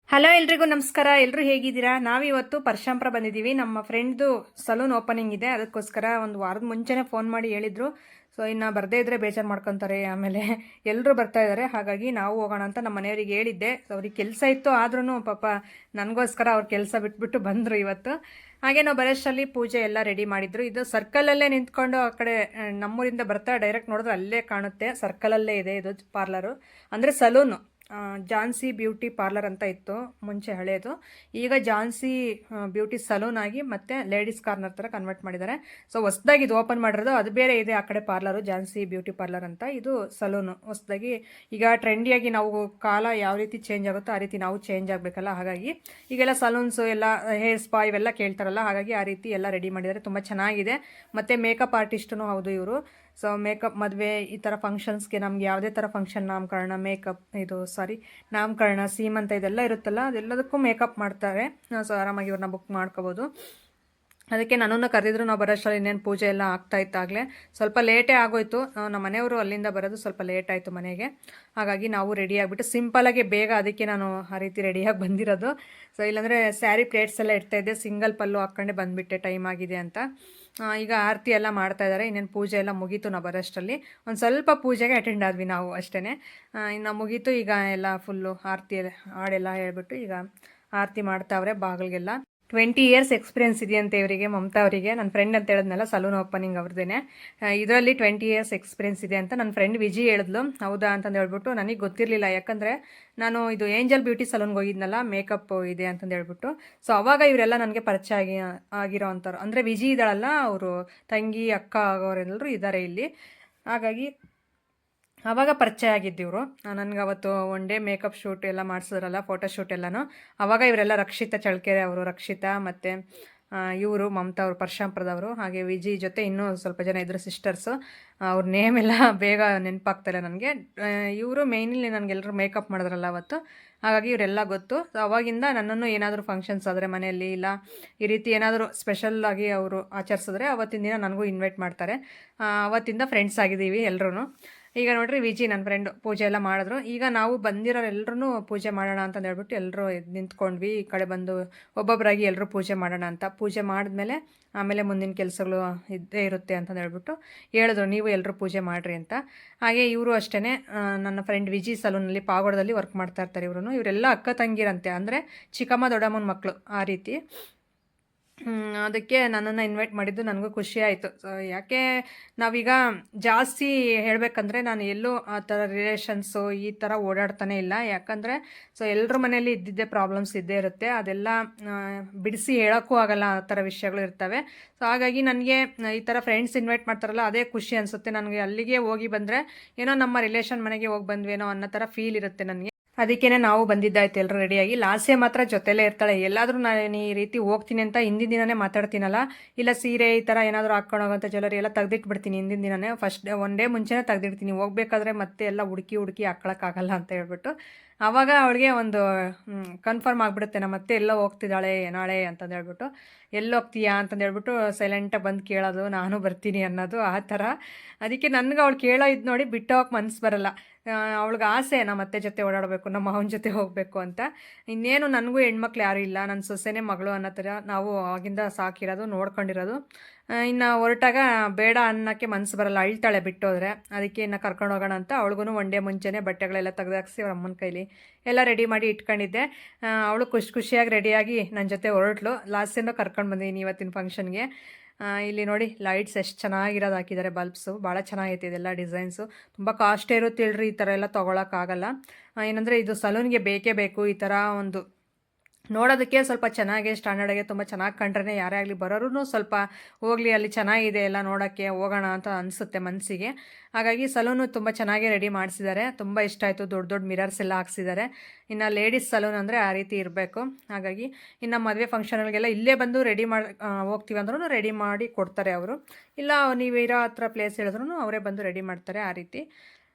Hello ಎಲ್ರಿಗೂ ನಮಸ್ಕಾರ. ಎಲ್ಲರೂ ಹೇಗಿದ್ದೀರಾ? ನಾವಿವತ್ತು ಪರಶಾಂಪುರ ಬಂದಿದ್ದೀವಿ. ನಮ್ಮ ಫ್ರೆಂಡ್ದು ಸಲೂನ್ ಓಪನಿಂಗ್ ಇದೆ, ಅದಕ್ಕೋಸ್ಕರ ಒಂದು ವಾರದ ಮುಂಚೆನೇ ಫೋನ್ ಮಾಡಿ ಹೇಳಿದ್ರು. ಸೊ ಇನ್ನು ಬರದೇ ಇದ್ದರೆ ಬೇಜಾರು ಮಾಡ್ಕೊತಾರೆ, ಆಮೇಲೆ ಎಲ್ಲರೂ ಬರ್ತಾ ಇದ್ದಾರೆ. ಹಾಗಾಗಿ ನಾವು ಹೋಗೋಣ ಅಂತ ನಮ್ಮ ಮನೆಯವ್ರಿಗೆ ಹೇಳಿದ್ದೆ. ಸೊ ಅವ್ರಿಗೆ ಕೆಲಸ ಇತ್ತು, ಆದ್ರೂ ಪಾಪ ನನಗೋಸ್ಕರ ಅವ್ರ ಕೆಲಸ ಬಿಟ್ಬಿಟ್ಟು ಬಂದರು ಇವತ್ತು. ಹಾಗೆ ನಾವು ಬರೋಷ್ಟರಲ್ಲಿ ಪೂಜೆ ಎಲ್ಲ ರೆಡಿ ಮಾಡಿದ್ರು. ಇದು ಸರ್ಕಲಲ್ಲೇ ನಿಂತ್ಕೊಂಡು ಆ ಕಡೆ ನಮ್ಮೂರಿಂದ ಬರ್ತಾ ಡೈರೆಕ್ಟ್ ನೋಡಿದ್ರೆ ಅಲ್ಲೇ ಕಾಣುತ್ತೆ. ಸರ್ಕಲಲ್ಲೇ ಇದೆ ಇದು ಪಾರ್ಲರು, ಅಂದರೆ ಸಲೂನು. ಜಾನ್ಸಿ ಬ್ಯೂಟಿ ಪಾರ್ಲರ್ ಅಂತ ಇತ್ತು ಮುಂಚೆ ಹಳೇದು. ಈಗ ಜಾನ್ಸಿ ಬ್ಯೂಟಿ ಸಲೂನ್ ಆಗಿ ಮತ್ತೆ ಲೇಡೀಸ್ ಕಾರ್ನರ್ ಥರ ಕನ್ವರ್ಟ್ ಮಾಡಿದ್ದಾರೆ. ಸೊ ಹೊಸದಾಗಿ ಇದು ಓಪನ್ ಮಾಡಿರೋದು. ಅದು ಬೇರೆ ಇದೆ ಆ ಕಡೆ ಪಾರ್ಲರು, ಜಾನ್ಸಿ ಬ್ಯೂಟಿ ಪಾರ್ಲರ್ ಅಂತ. ಇದು ಸಲೂನು ಹೊಸದಾಗಿ. ಈಗ ಟ್ರೆಂಡಿಯಾಗಿ ನಾವು ಕಾಲ ಯಾವ ರೀತಿ ಚೇಂಜ್ ಆಗುತ್ತೋ ಆ ರೀತಿ ನಾವು ಚೇಂಜ್ ಆಗಬೇಕಲ್ಲ. ಹಾಗಾಗಿ ಈಗೆಲ್ಲ ಸಲೂನ್ಸು ಎಲ್ಲ ಹೇರ್ ಸ್ಪಾ ಇವೆಲ್ಲ ಕೇಳ್ತಾರಲ್ಲ, ಹಾಗಾಗಿ ಆ ರೀತಿ ಎಲ್ಲ ರೆಡಿ ಮಾಡಿದ್ದಾರೆ. ತುಂಬ ಚೆನ್ನಾಗಿದೆ. ಮತ್ತು ಮೇಕಪ್ ಆರ್ಟಿಸ್ಟೂ ಹೌದು ಇವರು. ಸೊ ಮೇಕಪ್, ಮದುವೆ, ಈ ಥರ ಫಂಕ್ಷನ್ಸ್ಗೆ ನಮ್ಗೆ ಯಾವುದೇ ಥರ ಫಂಕ್ಷನ್, ನಾಮಕರಣ, ಮೇಕಪ್, ನಾಮಕರಣ, ಸೀಮಂತ ಇದೆಲ್ಲ ಇರುತ್ತಲ್ಲ, ಅದೆಲ್ಲದಕ್ಕೂ ಮೇಕಪ್ ಮಾಡ್ತಾರೆ. ಸೊ ಆರಾಮಾಗಿ ಇವ್ರನ್ನ ಬುಕ್ ಮಾಡ್ಕೋಬೋದು. ಅದಕ್ಕೆ ನನ್ನನ್ನು ಕರೆದಿದ್ರು. ನಾವು ಬರೋಷ್ಟರಲ್ಲಿ ಇನ್ನೇನು ಪೂಜೆ ಎಲ್ಲ ಆಗ್ತಾಯಿತ್ತಾಗಲೇ ಸ್ವಲ್ಪ ಲೇಟೇ ಆಗೋಯ್ತು. ನಮ್ಮ ಮನೆಯವರು ಅಲ್ಲಿಂದ ಬರೋದು ಸ್ವಲ್ಪ ಲೇಟ್ ಆಯಿತು ಮನೆಗೆ. ಹಾಗಾಗಿ ನಾವು ರೆಡಿ ಆಗಿಬಿಟ್ಟು ಸಿಂಪಲಾಗಿ ಬೇಗ, ಅದಕ್ಕೆ ನಾನು ಆ ರೀತಿ ರೆಡಿಯಾಗಿ ಬಂದಿರೋದು. ಸೊ ಇಲ್ಲಾಂದರೆ ಸ್ಯಾರಿ ಪ್ಲೇಟ್ಸ್ ಎಲ್ಲ ಇಡ್ತಾಯಿದ್ದೆ, ಸಿಂಗಲ್ ಪಲ್ಲು ಹಾಕ್ಕೊಂಡೆ ಬಂದುಬಿಟ್ಟೆ ಟೈಮ್ ಆಗಿದೆ ಅಂತ. ಈಗ ಆರತಿ ಎಲ್ಲ ಮಾಡ್ತಾಯಿದ್ದಾರೆ. ಇನ್ನೇನು ಪೂಜೆ ಎಲ್ಲ ಮುಗೀತು. ನಾವು ಬರೋಷ್ಟರಲ್ಲಿ ಒಂದು ಸ್ವಲ್ಪ ಪೂಜೆಗೆ ಅಟೆಂಡ್ ಆದ್ವಿ ನಾವು ಅಷ್ಟೇ. ಇನ್ನು ಮುಗೀತು. ಈಗ ಎಲ್ಲ ಫುಲ್ಲು ಆರತಿ ಹಾಡೆಲ್ಲ ಹೇಳ್ಬಿಟ್ಟು ಈಗ ಆರತಿ ಮಾಡ್ತಾವ್ರೆ ಬಾಗಿಲಿಗೆಲ್ಲ. 20 ಇಯರ್ಸ್ ಎಕ್ಸ್ಪೀರಿಯನ್ಸ್ ಇದೆಯಂತೆ ಇವರಿಗೆ, ಮಮತಾ ಅವರಿಗೆ. ನನ್ನ ಫ್ರೆಂಡ್ ಅಂತ ಹೇಳಿದ್ನಲ್ಲ, ಸಲೂನ್ ಓಪನಿಂಗ್ ಅವ್ರದ್ದೇನೆ. ಇದರಲ್ಲಿ 20 ಇಯರ್ಸ್ ಎಕ್ಸ್ಪೀರಿಯನ್ಸ್ ಇದೆ ಅಂತ ನನ್ನ ಫ್ರೆಂಡ್ ವಿಜಿ ಹೇಳಿದ್ಲು. ಹೌದಾ ಅಂತಂದು ಹೇಳ್ಬಿಟ್ಟು ನನಗೆ ಗೊತ್ತಿರಲಿಲ್ಲ, ಯಾಕಂದರೆ ನಾನು ಇದು ಏಂಜಲ್ ಬ್ಯೂಟಿ ಸಲೂನ್ಗೆ ಹೋಗಿದ್ನಲ್ಲ, ಮೇಕಪ್ ಇದೆ ಅಂತಂದು ಹೇಳ್ಬಿಟ್ಟು. ಸೊ ಅವಾಗ ಇವರೆಲ್ಲ ನನಗೆ ಪರಿಚಯ ಆಗಿರೋ ಅಂಥವ್ರು. ಅಂದರೆ ವಿಜಿ ಇದ್ದಾಳಲ್ಲ, ಅವರು ತಂಗಿ ಅಕ್ಕ ಆಗೋರೆಲ್ಲರೂ ಇದ್ದಾರೆ ಇಲ್ಲಿ. ಹಾಗಾಗಿ ಆವಾಗ ಪರಿಚಯ ಆಗಿದ್ದಿವರು. ನನಗೆ ಅವತ್ತು ಒನ್ ಡೇ ಮೇಕಪ್ ಶೂಟ್ ಎಲ್ಲ ಮಾಡಿಸಿದ್ರಲ್ಲ, ಫೋಟೋ ಶೂಟ್ ಎಲ್ಲನೂ. ಆವಾಗ ಇವರೆಲ್ಲ ರಕ್ಷಿತಾ ಚಳ್ಕೆರೆ ಅವರು, ರಕ್ಷಿತಾ ಮತ್ತು ಇವರು ಮಮತಾ ಅವರು ಪರಶಾಂಪುರದವರು. ಹಾಗೆ ವಿಜಿ ಜೊತೆ ಇನ್ನೂ ಸ್ವಲ್ಪ ಜನ ಇದ್ದರು ಸಿಸ್ಟರ್ಸು. ಅವ್ರ ನೇಮ್ ಎಲ್ಲ ಬೇಗ ನೆನಪಾಗ್ತಾಯಿಲ್ಲ ನನಗೆ. ಇವರು ಮೇಯ್ನ್ಲಿ ನನಗೆಲ್ಲರೂ ಮೇಕಪ್ ಮಾಡಿದ್ರಲ್ಲ ಅವತ್ತು, ಹಾಗಾಗಿ ಇವರೆಲ್ಲ ಗೊತ್ತು. ಅವಾಗಿಂದ ನನ್ನನ್ನು ಏನಾದರೂ ಫಂಕ್ಷನ್ಸ್ ಆದರೆ ಮನೆಯಲ್ಲಿ, ಇಲ್ಲ ಈ ರೀತಿ ಏನಾದರೂ ಸ್ಪೆಷಲ್ಲಾಗಿ ಅವರು ಆಚರಿಸಿದ್ರೆ ಅವತ್ತಿನ ದಿನ ನನಗೂ ಇನ್ವೈಟ್ ಮಾಡ್ತಾರೆ. ಅವತ್ತಿಂದ ಫ್ರೆಂಡ್ಸ್ ಆಗಿದ್ದೀವಿ ಎಲ್ಲರೂ. ಈಗ ನೋಡ್ರಿ ವಿಜಿ ನನ್ನ ಫ್ರೆಂಡು ಪೂಜೆ ಎಲ್ಲ ಮಾಡಿದ್ರು. ಈಗ ನಾವು ಬಂದಿರೋರೆಲ್ಲರೂ ಪೂಜೆ ಮಾಡೋಣ ಅಂತಂದು ಹೇಳ್ಬಿಟ್ಟು ಎಲ್ಲರೂ ನಿಂತ್ಕೊಂಡ್ವಿ. ಈ ಕಡೆ ಬಂದು ಒಬ್ಬೊಬ್ಬರಾಗಿ ಎಲ್ಲರೂ ಪೂಜೆ ಮಾಡೋಣ ಅಂತ. ಪೂಜೆ ಮಾಡಿದ್ಮೇಲೆ ಆಮೇಲೆ ಮುಂದಿನ ಕೆಲಸಗಳು ಇದ್ದೇ ಇರುತ್ತೆ ಅಂತಂದು ಹೇಳ್ಬಿಟ್ಟು ಹೇಳಿದ್ರು, ನೀವು ಎಲ್ಲರೂ ಪೂಜೆ ಮಾಡಿರಿ ಅಂತ. ಹಾಗೆ ಇವರು ಅಷ್ಟೇ, ನನ್ನ ಫ್ರೆಂಡ್ ವಿಜಿ ಸಲೂನಲ್ಲಿ ಪಾಗೋಡದಲ್ಲಿ ವರ್ಕ್ ಮಾಡ್ತಾ ಇರ್ತಾರೆ ಇವರು. ಇವರೆಲ್ಲ ಅಕ್ಕ ತಂಗಿರಂತೆ, ಅಂದರೆ ಚಿಕ್ಕಮ್ಮ ದೊಡ್ಡಮ್ಮನ ಮಕ್ಕಳು ಆ ರೀತಿ. ಅದಕ್ಕೆ ನನ್ನನ್ನು ಇನ್ವೈಟ್ ಮಾಡಿದ್ದು ನನಗೂ ಖುಷಿ ಆಯಿತು. ಸೊ ಯಾಕೆ ನಾವೀಗ ಜಾಸ್ತಿ ಹೇಳಬೇಕಂದ್ರೆ ನಾನು ಎಲ್ಲೂ ಆ ಥರ ರಿಲೇಷನ್ಸು ಈ ಥರ ಓಡಾಡ್ತಾನೆ ಇಲ್ಲ. ಯಾಕಂದರೆ ಸೊ ಎಲ್ಲರ ಮನೇಲಿ ಇದ್ದಿದ್ದೇ ಪ್ರಾಬ್ಲಮ್ಸ್ ಇದ್ದೇ ಇರುತ್ತೆ. ಅದೆಲ್ಲ ಬಿಡಿಸಿ ಹೇಳೋಕ್ಕೂ ಆಗಲ್ಲ, ಆ ಥರ ವಿಷಯಗಳು ಇರ್ತವೆ. ಸೊ ಹಾಗಾಗಿ ನನಗೆ ಈ ಥರ ಫ್ರೆಂಡ್ಸ್ ಇನ್ವೈಟ್ ಮಾಡ್ತಾರಲ್ಲ, ಅದೇ ಖುಷಿ ಅನಿಸುತ್ತೆ ನನಗೆ. ಅಲ್ಲಿಗೆ ಹೋಗಿ ಬಂದರೆ ಏನೋ ನಮ್ಮ ರಿಲೇಷನ್ ಮನೆಗೆ ಹೋಗಿ ಬಂದ್ವೇನೋ ಅನ್ನೋ ಥರ ಫೀಲ್ ಇರುತ್ತೆ ನನಗೆ. ಅದಕ್ಕೇ ನಾವು ಬಂದಿದ್ದಾಯ್ತು ಎಲ್ಲರೂ ರೆಡಿಯಾಗಿ. ಲಾಸ್ಟೇ ಮಾತ್ರ ಜೊತೆಲೇ ಇರ್ತಾಳೆ. ಎಲ್ಲಾದರೂ ನಾನು ಈ ರೀತಿ ಹೋಗ್ತೀನಿ ಅಂತ ಹಿಂದಿನ ದಿನವೇ ಮಾತಾಡ್ತೀನಲ್ಲ, ಇಲ್ಲ ಸೀರೆ ಈ ಥರ ಏನಾದರೂ ಹಾಕ್ಕೊಂಡು ಹೋಗೋಂಥ ಜ್ಯುವೆಲರಿ ಎಲ್ಲ ತೆಗೆದಿಟ್ಬಿಡ್ತೀನಿ ಹಿಂದಿನ ದಿನವೇ. ಫಸ್ಟ್ ಒನ್ ಡೇ ಮುಂಚೆನೇ ತೆಗೆದಿಡ್ತೀನಿ, ಹೋಗ್ಬೇಕಾದ್ರೆ ಮತ್ತೆ ಎಲ್ಲ ಹುಡುಕಿ ಹಾಕ್ಕೊಳಕ್ಕಾಗಲ್ಲ ಅಂತ ಹೇಳ್ಬಿಟ್ಟು. ಆವಾಗ ಅವಳಿಗೆ ಒಂದು ಕನ್ಫರ್ಮ್ ಆಗಿಬಿಡುತ್ತೆ, ನಮ್ಮ ಮತ್ತೆ ಎಲ್ಲೋ ಹೋಗ್ತಿದ್ದಾಳೆ ನಾಳೆ ಅಂತಂದು ಹೇಳ್ಬಿಟ್ಟು. ಎಲ್ಲಿ ಹೋಗ್ತೀಯಾ ಅಂತಂದು ಹೇಳ್ಬಿಟ್ಟು ಸೈಲೆಂಟಾಗಿ ಬಂದು ಕೇಳೋದು, ನಾನು ಬರ್ತೀನಿ ಅನ್ನೋದು ಆ ಥರ. ಅದಕ್ಕೆ ನನಗೆ ಅವಳು ಕೇಳೋ ಇದು ನೋಡಿ ಬಿಟ್ಟು ಹೋಗಕ್ಕೆ ಮನಸ್ಸು ಬರಲ್ಲ. ಅವಳಿಗೆ ಆಸೆ ನಮ್ಮ ಅತ್ತೆ ಜೊತೆ ಓಡಾಡಬೇಕು, ನಮ್ಮ ಮಾವನ ಜೊತೆ ಹೋಗಬೇಕು ಅಂತ. ಇನ್ನೇನು ನನಗೂ ಹೆಣ್ಮಕ್ಳು ಯಾರೂ ಇಲ್ಲ, ನನ್ನ ಸೊಸೆನೇ ಮಗಳು ಅನ್ನೋ ಥರ ನಾವು ಆಗಿಂದ ಸಾಕಿರೋದು, ನೋಡ್ಕೊಂಡಿರೋದು. ಇನ್ನು ಹೊರಟಾಗ ಬೇಡ ಅನ್ನೋಕ್ಕೆ ಮನಸ್ಸು ಬರಲ್ಲ, ಅಳ್ತಾಳೆ ಬಿಟ್ಟೋದ್ರೆ. ಅದಕ್ಕೆ ಇನ್ನು ಕರ್ಕೊಂಡು ಹೋಗೋಣ ಅಂತ ಅವಳಿಗೂ ಒನ್ ಡೇ ಮುಂಚೆನೇ ಬಟ್ಟೆಗಳೆಲ್ಲ ತೆಗೆದಾಕ್ಸಿ ಅವ್ರ ಅಮ್ಮನ ಕೈಲಿ ಎಲ್ಲ ರೆಡಿ ಮಾಡಿ ಇಟ್ಕೊಂಡಿದ್ದೆ. ಅವಳು ಖುಷಿಯಾಗಿ ರೆಡಿಯಾಗಿ ನನ್ನ ಜೊತೆ ಹೊರಟ್ಲು. ಲಾಸ್ಟಿಂದ ಕರ್ಕೊಂಡು ಬಂದಿದ್ದೀನಿ ಇವತ್ತಿನ ಫಂಕ್ಷನ್ಗೆ. ಇಲ್ಲಿ ನೋಡಿ ಲೈಟ್ಸ್ ಎಷ್ಟು ಚೆನ್ನಾಗಿರೋದು ಹಾಕಿದ್ದಾರೆ, ಬಲ್ಬ್ಸು ಭಾಳ ಚೆನ್ನಾಗೈತೆ ಇದೆಲ್ಲ ಡಿಸೈನ್ಸು. ತುಂಬ ಕಾಸ್ಟೇ ಇರುತ್ತೆ ಇಲ್ರಿ, ಈ ಥರ ಎಲ್ಲ ತೊಗೊಳಕ್ಕಾಗಲ್ಲ. ಏನಂದರೆ ಇದು ಸಲೂನ್ಗೆ ಬೇಕೇ ಬೇಕು. ಈ ಥರ ಒಂದು ನೋಡೋದಕ್ಕೆ ಸ್ವಲ್ಪ ಚೆನ್ನಾಗಿ ಸ್ಟ್ಯಾಂಡರ್ಡಾಗಿ ತುಂಬ ಚೆನ್ನಾಗಿ ಕಂಡ್ರೆ ಯಾರೇ ಆಗಲಿ ಬರೋರು ಸ್ವಲ್ಪ ಹೋಗಲಿ ಅಲ್ಲಿ ಚೆನ್ನಾಗಿದೆ ಎಲ್ಲ ನೋಡೋಕ್ಕೆ, ಹೋಗೋಣ ಅಂತ ಅನಿಸುತ್ತೆ ಮನಸ್ಸಿಗೆ. ಹಾಗಾಗಿ ಸಲೂನು ತುಂಬ ಚೆನ್ನಾಗಿ ರೆಡಿ ಮಾಡಿಸಿದ್ದಾರೆ. ತುಂಬ ಇಷ್ಟ ಆಯಿತು. ದೊಡ್ಡ ದೊಡ್ಡ ಮಿರರ್ಸ್ ಎಲ್ಲ ಹಾಕ್ಸಿದ್ದಾರೆ. ಇನ್ನು ಲೇಡೀಸ್ ಸಲೂನ್ ಅಂದರೆ ಆ ರೀತಿ ಇರಬೇಕು. ಹಾಗಾಗಿ ಇನ್ನು ಮದುವೆ ಫಂಕ್ಷನ್ಗಳಿಗೆಲ್ಲ ಇಲ್ಲೇ ಬಂದು ರೆಡಿ ಮಾಡಿ ಹೋಗ್ತೀವಿ ಅಂದ್ರೂ ರೆಡಿ ಮಾಡಿ ಕೊಡ್ತಾರೆ ಅವರು. ಇಲ್ಲ ನೀವು ಇರೋ ಹತ್ರ ಪ್ಲೇಸ್ ಹೇಳಿದ್ರು ಅವರೇ ಬಂದು ರೆಡಿ ಮಾಡ್ತಾರೆ ಆ ರೀತಿ.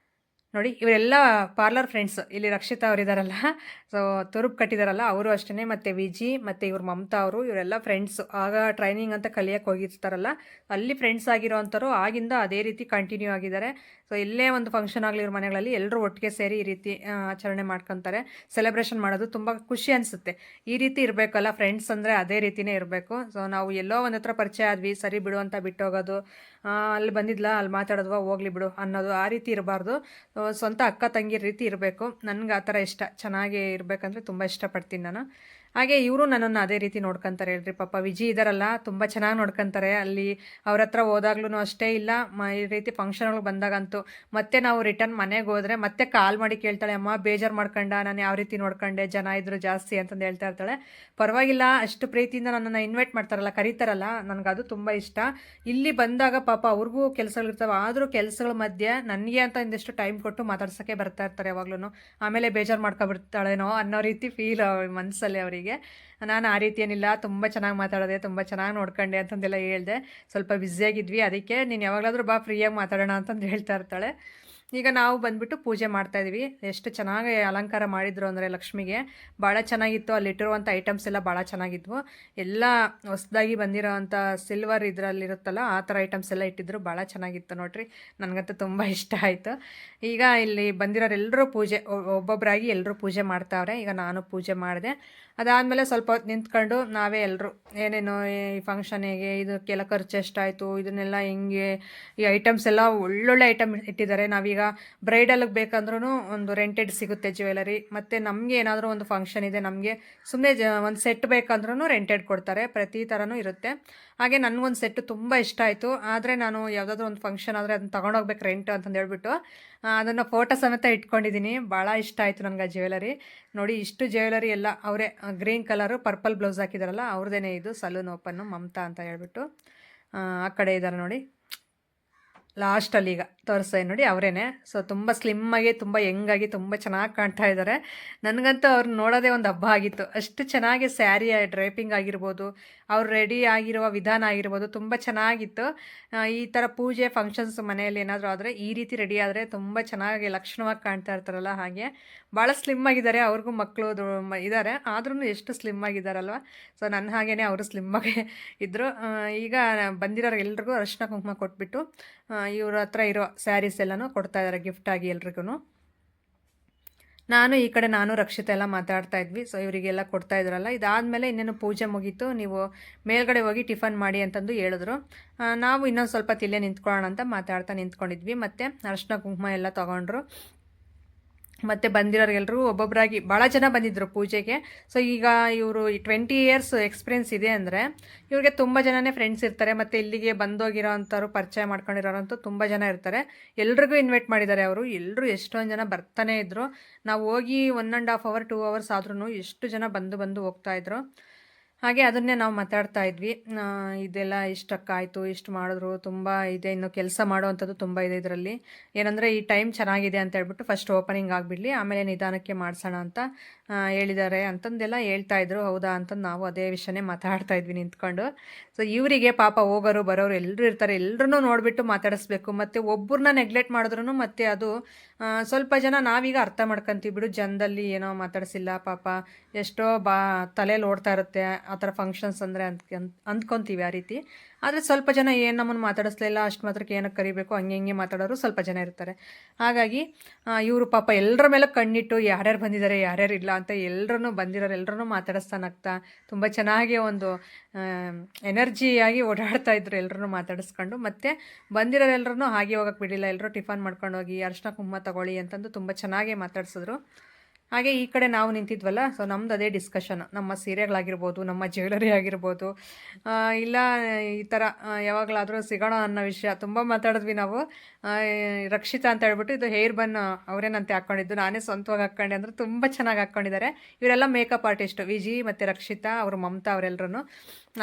ನೋಡಿ ಇವರೆಲ್ಲ ಪಾರ್ಲರ್ ಫ್ರೆಂಡ್ಸ್. ಇಲ್ಲಿ ರಕ್ಷಿತಾ ಅವರಿದ್ದಾರಲ್ಲ, ಸೊ ತುರುಬ್ ಕಟ್ಟಿದಾರಲ್ಲ ಅವರು ಅಷ್ಟೇ, ಮತ್ತು ವಿಜಿ ಮತ್ತು ಇವ್ರ ಮಮತಾ ಅವರು, ಇವರೆಲ್ಲ ಫ್ರೆಂಡ್ಸು. ಆಗ ಟ್ರೈನಿಂಗ್ ಅಂತ ಕಲಿಯೋಕ್ಕೆ ಹೋಗಿರ್ತಾರಲ್ಲ, ಅಲ್ಲಿ ಫ್ರೆಂಡ್ಸ್ ಆಗಿರೋ ಅಂಥವ್ರು ಆಗಿಂದ ಅದೇ ರೀತಿ ಕಂಟಿನ್ಯೂ ಆಗಿದ್ದಾರೆ. ಸೊ ಎಲ್ಲೇ ಒಂದು ಫಂಕ್ಷನ್ ಆಗಲಿ ಇವ್ರ ಮನೆಗಳಲ್ಲಿ ಎಲ್ಲರೂ ಒಟ್ಟಿಗೆ ಸೇರಿ ಈ ರೀತಿ ಆಚರಣೆ ಮಾಡ್ಕೊತಾರೆ. ಸೆಲೆಬ್ರೇಷನ್ ಮಾಡೋದು ತುಂಬ ಖುಷಿ ಅನಿಸುತ್ತೆ. ಈ ರೀತಿ ಇರಬೇಕಲ್ಲ, ಫ್ರೆಂಡ್ಸ್ ಅಂದರೆ ಅದೇ ರೀತಿಯೇ ಇರಬೇಕು. ಸೊ ನಾವು ಎಲ್ಲೋ ಒಂದು ಹತ್ರ ಪರಿಚಯ ಆದ್ವಿ, ಸರಿ ಬಿಡು ಅಂತ ಬಿಟ್ಟೋಗೋದು, ಅಲ್ಲಿ ಬಂದಿದ್ಲ ಅಲ್ಲಿ ಮಾತಾಡೋದ್ವಾ ಹೋಗ್ಲಿ ಬಿಡು ಅನ್ನೋದು, ಆ ರೀತಿ ಇರಬಾರ್ದು. ಸ್ವಂತ ಅಕ್ಕ ತಂಗಿ ರೀತಿ ಇರಬೇಕು. ನನಗೆ ಆ ಥರ ಇಷ್ಟ. ಚೆನ್ನಾಗಿ ಇರಬೇಕಂದ್ರೆ ತುಂಬ ಇಷ್ಟಪಡ್ತೀನಿ ನಾನು. ಹಾಗೆ ಇವರು ನನ್ನನ್ನು ಅದೇ ರೀತಿ ನೋಡ್ಕೊತಾರೆ ಹೇಳ್ರಿ. ಪಾಪ ವಿಜಿ ಇದ್ದಾರಲ್ಲ, ತುಂಬ ಚೆನ್ನಾಗಿ ನೋಡ್ಕೊತಾರೆ. ಅಲ್ಲಿ ಅವ್ರ ಹತ್ರ ಹೋದಾಗ್ಲೂ ಅಷ್ಟೇ, ಇಲ್ಲ ಈ ರೀತಿ ಫಂಕ್ಷನ್ಗಳಿಗೆ ಬಂದಾಗಂತೂ ಮತ್ತೆ ನಾವು ರಿಟರ್ನ್ ಮನೆಗೆ ಹೋದರೆ ಮತ್ತೆ ಕಾಲ್ ಮಾಡಿ ಕೇಳ್ತಾಳೆ, ಅಮ್ಮ ಬೇಜಾರು ಮಾಡ್ಕೊಂಡ, ನಾನು ಯಾವ ರೀತಿ ನೋಡ್ಕೊಂಡೆ, ಜನ ಇದ್ರು ಜಾಸ್ತಿ ಅಂತಂದು ಹೇಳ್ತಾ ಇರ್ತಾಳೆ. ಪರವಾಗಿಲ್ಲ, ಅಷ್ಟು ಪ್ರೀತಿಯಿಂದ ನನ್ನನ್ನು ಇನ್ವೈಟ್ ಮಾಡ್ತಾರಲ್ಲ, ಕರೀತಾರಲ್ಲ, ನನಗದು ತುಂಬ ಇಷ್ಟ. ಇಲ್ಲಿ ಬಂದಾಗ ಪಾಪ ಅವ್ರಿಗೂ ಕೆಲಸಗಳಿರ್ತವೆ, ಆದರೂ ಕೆಲಸಗಳ ಮಧ್ಯೆ ನನಗೆ ಅಂತ ಒಂದಿಷ್ಟು ಟೈಮ್ ಕೊಟ್ಟು ಮಾತಾಡ್ಸೋಕ್ಕೆ ಬರ್ತಾ ಇರ್ತಾರೆ ಯಾವಾಗ್ಲೂ. ಆಮೇಲೆ ಬೇಜಾರು ಮಾಡ್ಕೊಬಿಡ್ತಾಳೇನೋ ಅನ್ನೋ ರೀತಿ ಫೀಲ್ ಮನಸ್ಸಲ್ಲಿ ಅವರಿಗೆ. ನಾನು ಆ ರೀತಿ ಏನಿಲ್ಲ, ತುಂಬ ಚೆನ್ನಾಗಿ ಮಾತಾಡೋದೆ, ತುಂಬ ಚೆನ್ನಾಗಿ ನೋಡ್ಕೊಂಡೆ ಅಂತಂದೆಲ್ಲ ಹೇಳಿದೆ. ಸ್ವಲ್ಪ ಬ್ಯುಸಿಯಾಗಿದ್ವಿ, ಅದಕ್ಕೆ ನೀನು ಯಾವಾಗಲಾದರೂ ಬಾ ಫ್ರೀಯಾಗಿ ಮಾತಾಡೋಣ ಅಂತಂದು ಹೇಳ್ತಾ ಇರ್ತಾಳೆ. ಈಗ ನಾವು ಬಂದುಬಿಟ್ಟು ಪೂಜೆ ಮಾಡ್ತಾಯಿದ್ವಿ. ಎಷ್ಟು ಚೆನ್ನಾಗಿ ಅಲಂಕಾರ ಮಾಡಿದ್ರು ಅಂದರೆ ಲಕ್ಷ್ಮಿಗೆ, ಭಾಳ ಚೆನ್ನಾಗಿತ್ತು. ಅಲ್ಲಿಟ್ಟಿರುವಂಥ ಐಟಮ್ಸ್ ಎಲ್ಲ ಭಾಳ ಚೆನ್ನಾಗಿದ್ವು. ಎಲ್ಲ ಹೊಸದಾಗಿ ಬಂದಿರೋ ಅಂಥ ಸಿಲ್ವರ್ ಇದರಲ್ಲಿರುತ್ತಲ್ಲ ಆ ಥರ ಐಟಮ್ಸ್ ಎಲ್ಲ ಇಟ್ಟಿದ್ರು, ಭಾಳ ಚೆನ್ನಾಗಿತ್ತು ನೋಡ್ರಿ. ನನಗಂತೂ ತುಂಬ ಇಷ್ಟ ಆಯಿತು. ಈಗ ಇಲ್ಲಿ ಬಂದಿರೋರೆಲ್ಲರೂ ಪೂಜೆ ಒಬ್ಬೊಬ್ಬರಾಗಿ ಎಲ್ಲರೂ ಪೂಜೆ ಮಾಡ್ತಾವ್ರೆ. ಈಗ ನಾನು ಪೂಜೆ ಮಾಡಿದೆ. ಅದಾದಮೇಲೆ ಸ್ವಲ್ಪ ಹೊತ್ತು ನಿಂತ್ಕೊಂಡು ನಾವೇ ಎಲ್ಲರೂ ಏನೇನು ಈ ಫಂಕ್ಷನಿಗೆ ಇದಕ್ಕೆಲ್ಲ ಖರ್ಚು ಎಷ್ಟಾಯಿತು, ಇದನ್ನೆಲ್ಲ ಹೆಂಗೆ, ಈ ಐಟಮ್ಸ್ ಎಲ್ಲ ಒಳ್ಳೊಳ್ಳೆ ಐಟಮ್ ಇಟ್ಟಿದ್ದಾರೆ. ನಾವೀಗ ಬ್ರೈಡಲ್ಗೆ ಬೇಕಂದ್ರೂ ಒಂದು ರೆಂಟೆಡ್ ಸಿಗುತ್ತೆ ಜ್ಯುವೆಲರಿ, ಮತ್ತು ನಮಗೆ ಏನಾದರೂ ಒಂದು ಫಂಕ್ಷನ್ ಇದೆ, ನಮಗೆ ಸುಮ್ಮನೆ ಒಂದು ಸೆಟ್ ಬೇಕಂದ್ರೂ ರೆಂಟೆಡ್ ಕೊಡ್ತಾರೆ. ಪ್ರತಿ ಥರನೂ ಇರುತ್ತೆ. ಹಾಗೆ ನನಗೊಂದು ಸೆಟ್ಟು ತುಂಬ ಇಷ್ಟ ಆಯಿತು. ಆದರೆ ನಾನು ಯಾವುದಾದ್ರೂ ಒಂದು ಫಂಕ್ಷನ್ ಆದರೆ ಅದನ್ನ ತೊಗೊಂಡೋಗ್ಬೇಕು ರೆಂಟ್ ಅಂತಂದು ಹೇಳ್ಬಿಟ್ಟು ಅದನ್ನು ಫೋಟೋ ಸಮೇತ ಇಟ್ಕೊಂಡಿದ್ದೀನಿ. ಭಾಳ ಇಷ್ಟ ಆಯಿತು ನನಗೆ ಆ ಜ್ಯುವೆಲರಿ. ನೋಡಿ, ಇಷ್ಟು ಜ್ಯುವೆಲರಿ ಎಲ್ಲ ಅವರೇ ಗ್ರೀನ್ ಕಲರು ಪರ್ಪಲ್ ಬ್ಲೌಸ್ ಹಾಕಿದಾರಲ್ಲ ಅವ್ರದ್ದೇ ಇದು ಸಲೂನ್ ಓಪನ್ನು, ಮಮತಾ ಅಂತ ಹೇಳ್ಬಿಟ್ಟು. ಆ ಕಡೆ ಇದ್ದಾರೆ ನೋಡಿ ಲಾಸ್ಟಲ್ಲಿ, ಈಗ ತೋರಿಸ್ತಾ ನೋಡಿ ಅವರೇನೆ. ಸೊ ತುಂಬ ಸ್ಲಿಮ್ಮಾಗಿ, ತುಂಬ ಯಂಗಾಗಿ, ತುಂಬ ಚೆನ್ನಾಗಿ ಕಾಣ್ತಾ ಇದ್ದಾರೆ. ನನಗಂತೂ ಅವ್ರನ್ನ ನೋಡೋದೇ ಒಂದು ಹಬ್ಬ ಆಗಿತ್ತು. ಅಷ್ಟು ಚೆನ್ನಾಗಿ ಸ್ಯಾರಿ ಡ್ರೈಪಿಂಗ್ ಆಗಿರ್ಬೋದು, ಅವ್ರು ರೆಡಿ ಆಗಿರುವ ವಿಧಾನ ಆಗಿರ್ಬೋದು, ತುಂಬ ಚೆನ್ನಾಗಿತ್ತು. ಈ ಥರ ಪೂಜೆ ಫಂಕ್ಷನ್ಸ್ ಮನೆಯಲ್ಲಿ ಏನಾದರೂ ಆದರೆ ಈ ರೀತಿ ರೆಡಿ ಆದರೆ ತುಂಬ ಚೆನ್ನಾಗಿ ಲಕ್ಷಣವಾಗಿ ಕಾಣ್ತಾ ಇರ್ತಾರಲ್ಲ, ಹಾಗೆ ಭಾಳ ಸ್ಲಿಮ್ ಆಗಿದ್ದಾರೆ. ಅವ್ರಿಗೂ ಮಕ್ಕಳು ಇದ್ದಾರೆ, ಆದ್ರೂ ಎಷ್ಟು ಸ್ಲಿಮ್ ಆಗಿದ್ದಾರಲ್ವ. ಸೊ ನನ್ನ ಹಾಗೇ ಅವರು ಸ್ಲಿಮ್ಮಾಗೆ ಇದ್ದರು. ಈಗ ಬಂದಿರೋರು ಎಲ್ರಿಗೂ ಅರಿಶಿನ ಕುಂಕುಮ ಕೊಟ್ಬಿಟ್ಟು ಇವ್ರ ಹತ್ರ ಇರೋ ಸ್ಯಾರೀಸ್ ಎಲ್ಲನೂ ಕೊಡ್ತಾಯಿದ್ದಾರೆ ಗಿಫ್ಟಾಗಿ ಎಲ್ರಿಗೂ. ಈ ಕಡೆ ನಾನು ರಕ್ಷಿತ ಎಲ್ಲ ಮಾತಾಡ್ತಾ ಇದ್ವಿ. ಸೊ ಇವರಿಗೆಲ್ಲ ಕೊಡ್ತಾ ಇದ್ರಲ್ಲ. ಇದಾದಮೇಲೆ ಇನ್ನೇನು ಪೂಜೆ ಮುಗೀತು, ನೀವು ಮೇಲ್ಗಡೆ ಹೋಗಿ ಟಿಫನ್ ಮಾಡಿ ಅಂತಂದು ಹೇಳಿದ್ರು. ನಾವು ಇನ್ನೊಂದು ಸ್ವಲ್ಪ ತಿಲ್ಲೇ ನಿಂತ್ಕೊಳ್ಳೋಣ ಅಂತ ಮಾತಾಡ್ತಾ ನಿಂತ್ಕೊಂಡಿದ್ವಿ. ಮತ್ತು ಅರಿಶಿನ ಕುಂಕುಮ ಎಲ್ಲ ತೊಗೊಂಡ್ರು. ಮತ್ತು ಬಂದಿರೋರಿಗೆಲ್ಲರೂ ಒಬ್ಬೊಬ್ಬರಾಗಿ ಭಾಳ ಜನ ಬಂದಿದ್ದರು ಪೂಜೆಗೆ. ಸೊ ಈಗ ಇವರು 20 ಇಯರ್ಸ್ ಎಕ್ಸ್ಪೀರಿಯೆನ್ಸ್ ಇದೆ ಅಂದರೆ ಇವ್ರಿಗೆ ತುಂಬ ಜನನೇ ಫ್ರೆಂಡ್ಸ್ ಇರ್ತಾರೆ. ಮತ್ತು ಇಲ್ಲಿಗೆ ಬಂದೋಗಿರೋ ಅಂಥವ್ರು, ಪರಿಚಯ ಮಾಡ್ಕೊಂಡಿರೋರಂತೂ ತುಂಬ ಜನ ಇರ್ತಾರೆ. ಎಲ್ರಿಗೂ ಇನ್ವೈಟ್ ಮಾಡಿದ್ದಾರೆ ಅವರು. ಎಲ್ಲರೂ ಎಷ್ಟೊಂದು ಜನ ಬರ್ತಾನೆ ಇದ್ದರು. ನಾವು ಹೋಗಿ 1.5 ಅವರ್ 2 ಅವರ್ಸ್ ಆದ್ರೂ ಎಷ್ಟು ಜನ ಬಂದು ಹೋಗ್ತಾಯಿದ್ರು. ಹಾಗೆ ಅದನ್ನೇ ನಾವು ಮಾತಾಡ್ತಾ ಇದ್ವಿ. ಇದೆಲ್ಲ ಇಷ್ಟಕ್ಕಾಯಿತು, ಇಷ್ಟು ಮಾಡಿದ್ರು, ತುಂಬ ಇದೆ, ಇನ್ನು ಕೆಲಸ ಮಾಡುವಂಥದ್ದು ತುಂಬ ಇದೆ ಇದರಲ್ಲಿ. ಏನಂದರೆ ಈ ಟೈಮ್ ಚೆನ್ನಾಗಿದೆ ಅಂತ ಹೇಳ್ಬಿಟ್ಟು ಫಸ್ಟ್ ಓಪನಿಂಗ್ ಆಗಿಬಿಡಲಿ, ಆಮೇಲೆ ನಿಧಾನಕ್ಕೆ ಮಾಡಿಸೋಣ ಅಂತ ಹೇಳಿದ್ದಾರೆ ಅಂತಂದೆಲ್ಲ ಹೇಳ್ತಾಯಿದ್ರು. ಹೌದಾ ಅಂತಂದು ನಾವು ಅದೇ ವಿಷಯನೇ ಮಾತಾಡ್ತಾ ಇದ್ವಿ ನಿಂತ್ಕೊಂಡು. ಸೊ ಇವರಿಗೆ ಪಾಪ ಹೋಗೋರು ಬರೋರು ಎಲ್ಲರೂ ಇರ್ತಾರೆ, ಎಲ್ಲರೂ ನೋಡಿಬಿಟ್ಟು ಮಾತಾಡಿಸ್ಬೇಕು. ಮತ್ತು ಒಬ್ಬರನ್ನ ನೆಗ್ಲೆಕ್ಟ್ ಮಾಡಿದ್ರೂ ಮತ್ತೆ ಅದು ಸ್ವಲ್ಪ ಜನ ನಾವೀಗ ಅರ್ಥ ಮಾಡ್ಕೊತೀವಿ ಬಿಡು, ಜನದಲ್ಲಿ ಏನೋ ಮಾತಾಡಿಸಿಲ್ಲ ಪಾಪ, ಎಷ್ಟೋ ತಲೆಯಲ್ಲಿ ಓಡ್ತಾ ಇರುತ್ತೆ ಆ ಥರ ಫಂಕ್ಷನ್ಸ್ ಅಂದರೆ ಅಂದ್ಕೊತೀವಿ ಆ ರೀತಿ. ಆದರೆ ಸ್ವಲ್ಪ ಜನ ಏನು ನಮ್ಮನ್ನು ಮಾತಾಡಿಸ್ಲಿಲ್ಲ, ಅಷ್ಟು ಮಾತ್ರಕ್ಕೆ ಏನಕ್ಕೆ ಕರಿಬೇಕು, ಹಂಗೆ ಮಾತಾಡೋರು ಸ್ವಲ್ಪ ಜನ ಇರ್ತಾರೆ. ಹಾಗಾಗಿ ಇವರು ಪಾಪ ಎಲ್ಲರ ಮೇಲೆ ಕಣ್ಣಿಟ್ಟು ಯಾರ್ಯಾರು ಬಂದಿದ್ದಾರೆ ಯಾರ್ಯಾರು ಇಲ್ಲ ಅಂತ ಎಲ್ಲರೂ ಬಂದಿರೋರು ಎಲ್ಲರೂ ಮಾತಾಡಿಸ್ತಾನಾಗ್ತಾ ತುಂಬ ಚೆನ್ನಾಗಿ ಒಂದು ಎನರ್ಜಿಯಾಗಿ ಓಡಾಡ್ತಾ ಇದ್ರು ಎಲ್ಲರೂ ಮಾತಾಡಿಸ್ಕೊಂಡು. ಮತ್ತು ಬಂದಿರೋರೆಲ್ಲರೂ ಹಾಗೆ ಹೋಗಕ್ಕೆ ಬಿಡಲಿಲ್ಲ, ಎಲ್ಲರೂ ಟಿಫನ್ ಮಾಡ್ಕೊಂಡು ಹೋಗಿ ಅರಿಶಿನ ಕುಂಕುಮ ತಗೊಳ್ಳಿ ಅಂತಂದು ತುಂಬ ಚೆನ್ನಾಗೇ ಮಾತಾಡ್ಸಿದ್ರು. ಹಾಗೆ ಈ ಕಡೆ ನಾವು ನಿಂತಿದ್ವಲ್ಲ, ಸೊ ನಮ್ದು ಅದೇ ಡಿಸ್ಕಷನ್, ನಮ್ಮ ಸೀರೆಗಳಾಗಿರ್ಬೋದು, ನಮ್ಮ ಜ್ಯುವೆಲರಿ ಆಗಿರ್ಬೋದು, ಇಲ್ಲ ಈ ಥರ ಯಾವಾಗಲಾದರೂ ಸಿಗೋಣ ಅನ್ನೋ ವಿಷಯ ತುಂಬ ಮಾತಾಡಿದ್ವಿ ನಾವು. ರಕ್ಷಿತಾ ಅಂತ ಹೇಳ್ಬಿಟ್ಟು ಇದು ಹೇರ್ ಬನ್ ಅವರೇನಂತೆ ಹಾಕ್ಕೊಂಡಿದ್ದು, ನಾನೇ ಸ್ವಂತವಾಗಿ ಹಾಕ್ಕೊಂಡೆ ಅಂದರೆ ತುಂಬ ಚೆನ್ನಾಗಿ ಹಾಕ್ಕೊಂಡಿದ್ದಾರೆ. ಇವರೆಲ್ಲ ಮೇಕಪ್ ಆರ್ಟಿಸ್ಟು, ವಿಜಿ ಮತ್ತು ರಕ್ಷಿತಾ, ಅವರು ಮಮತಾ ಅವರೆಲ್ಲರೂ.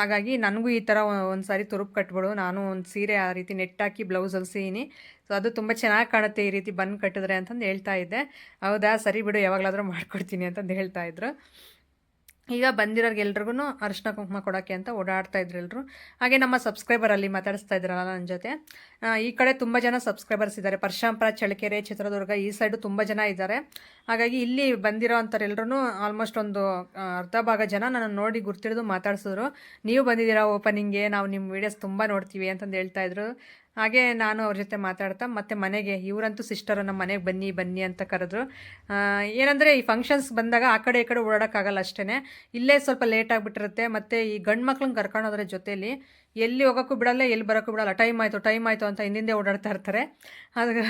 ಹಾಗಾಗಿ ನನಗೂ ಈ ಥರ ಒಂದು ಸಾರಿ ತುರುಪು ಕಟ್ಬಿಡು, ನಾನು ಒಂದು ಸೀರೆ ಆ ರೀತಿ ನೆಟ್ಟಾಕಿ ಬ್ಲೌಸ್ ಹೊಲ್ಸೀನಿ, ಸೊ ಅದು ತುಂಬ ಚೆನ್ನಾಗಿ ಕಾಣುತ್ತೆ ಈ ರೀತಿ ಬನ್ ಕಟ್ಟಿದ್ರೆ ಅಂತಂದು ಹೇಳ್ತಾ ಇದ್ದೆ. ಹೌದಾ, ಸರಿ ಬಿಡು, ಯಾವಾಗಲಾದರೂ ಮಾಡ್ಕೊಡ್ತೀನಿ ಅಂತಂದು ಹೇಳ್ತಾಯಿದ್ರು. ಈಗ ಬಂದಿರೋರ್ಗೆಲ್ರಿಗೂ ಅರಿಶಿನ ಕುಂಕುಮ ಕೊಡೋಕ್ಕೆ ಅಂತ ಓಡಾಡ್ತಾ ಇದ್ರು ಎಲ್ಲರೂ. ಹಾಗೆ ನಮ್ಮ ಸಬ್ಸ್ಕ್ರೈಬರಲ್ಲಿ ಮಾತಾಡಿಸ್ತಾ ಇದ್ರಲ್ಲ ನನ್ನ ಜೊತೆ, ಈ ಕಡೆ ತುಂಬ ಜನ ಸಬ್ಸ್ಕ್ರೈಬರ್ಸ್ ಇದ್ದಾರೆ, ಪರಶಾಂಪುರ, ಚಳ್ಳಕೆರೆ, ಚಿತ್ರದುರ್ಗ ಈ ಸೈಡು ತುಂಬ ಜನ ಇದ್ದಾರೆ. ಹಾಗಾಗಿ ಇಲ್ಲಿ ಬಂದಿರೋ ಅಂಥವ್ರೆಲ್ಲರೂ ಆಲ್ಮೋಸ್ಟ್ ಒಂದು ಅರ್ಧ ಭಾಗ ಜನ ನನ್ನ ನೋಡಿ ಗುರ್ತಿಡಿದು ಮಾತಾಡ್ಸಿದ್ರು. ನೀವು ಬಂದಿದ್ದೀರಾ ಓಪನಿಂಗ್ಗೆ, ನಾವು ನಿಮ್ಮ ವೀಡಿಯೋಸ್ ತುಂಬ ನೋಡ್ತೀವಿ ಅಂತಂದು ಹೇಳ್ತಾಯಿದ್ರು. ಹಾಗೆ ನಾನು ಅವ್ರ ಜೊತೆ ಮಾತಾಡ್ತಾ ಮತ್ತೆ ಮನೆಗೆ, ಇವರಂತೂ ಸಿಸ್ಟರು ನಮ್ಮ ಮನೆಗೆ ಬನ್ನಿ ಬನ್ನಿ ಅಂತ ಕರೆದ್ರು. ಏನಂದರೆ ಈ ಫಂಕ್ಷನ್ಸ್ ಬಂದಾಗ ಆ ಕಡೆ ಈ ಕಡೆ ಓಡಾಡೋಕ್ಕಾಗಲ್ಲ ಅಷ್ಟೇ, ಇಲ್ಲೇ ಸ್ವಲ್ಪ ಲೇಟ್ ಆಗಿಬಿಟ್ಟಿರುತ್ತೆ. ಮತ್ತು ಈ ಗಂಡು ಮಕ್ಳನ್ನ ಕರ್ಕೊಂಡು ಹೋದ್ರೆ ಜೊತೇಲಿ ಎಲ್ಲಿ ಹೋಗೋಕ್ಕೂ ಬಿಡಲ್ಲ, ಎಲ್ಲಿ ಬರೋಕ್ಕೂ ಬಿಡಲ್ಲ. ಟೈಮ್ ಆಯಿತು ಅಂತ ಹಿಂದಿಂದೆ ಓಡಾಡ್ತಾ ಇರ್ತಾರೆ.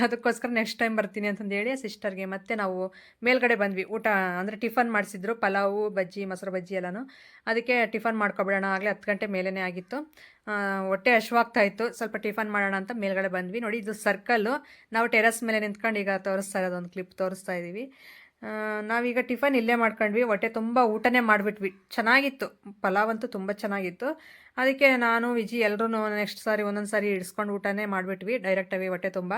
ಅದಕ್ಕೋಸ್ಕರ ನೆಕ್ಸ್ಟ್ ಟೈಮ್ ಬರ್ತೀನಿ ಅಂತಂದು ಹೇಳಿ ಸಿಸ್ಟರ್ಗೆ ಮತ್ತೆ ನಾವು ಮೇಲ್ಗಡೆ ಬಂದ್ವಿ. ಊಟ ಅಂದರೆ ಟಿಫನ್ ಮಾಡಿಸಿದ್ರು, ಪಲಾವು, ಬಜ್ಜಿ, ಮೊಸರು ಬಜ್ಜಿ ಎಲ್ಲನೂ. ಅದಕ್ಕೆ ಟಿಫನ್ ಮಾಡ್ಕೊಬಿಡೋಣ, ಆಗಲೇ 10 ಗಂಟೆ ಮೇಲೇ ಆಗಿತ್ತು. ಹೊಟ್ಟೆ ಹಶ್ವಾಗ್ತಾ ಇತ್ತು, ಸ್ವಲ್ಪ ಟಿಫನ್ ಮಾಡೋಣ ಅಂತ ಮೇಲ್ಗಡೆ ಬಂದ್ವಿ. ನೋಡಿ ಇದು ಸರ್ಕಲ್ಲು, ನಾವು ಟೆರಸ್ ಮೇಲೆ ನಿಂತ್ಕೊಂಡು ಈಗ ತೋರಿಸ್ತಾ ಇರೋದು, ಒಂದು ಕ್ಲಿಪ್ ತೋರಿಸ್ತಾ ಇದ್ದೀವಿ. ನಾವೀಗ ಟಿಫನ್ ಇಲ್ಲೇ ಮಾಡ್ಕೊಂಡ್ವಿ, ಹೊಟ್ಟೆ ತುಂಬ ಊಟನೇ ಮಾಡಿಬಿಟ್ವಿ. ಚೆನ್ನಾಗಿತ್ತು, ಪಲಾವಂತೂ ತುಂಬ ಚೆನ್ನಾಗಿತ್ತು. ಅದಕ್ಕೆ ನಾನು ವಿಜಿ ಎಲ್ಲರೂ ನೆಕ್ಸ್ಟ್ ಸಾರಿ ಒಂದೊಂದು ಸಾರಿ ಇಡಿಸ್ಕೊಂಡು ಊಟನೇ ಮಾಡಿಬಿಟ್ವಿ ಡೈರೆಕ್ಟಾಗಿ ಹೊಟ್ಟೆ ತುಂಬ.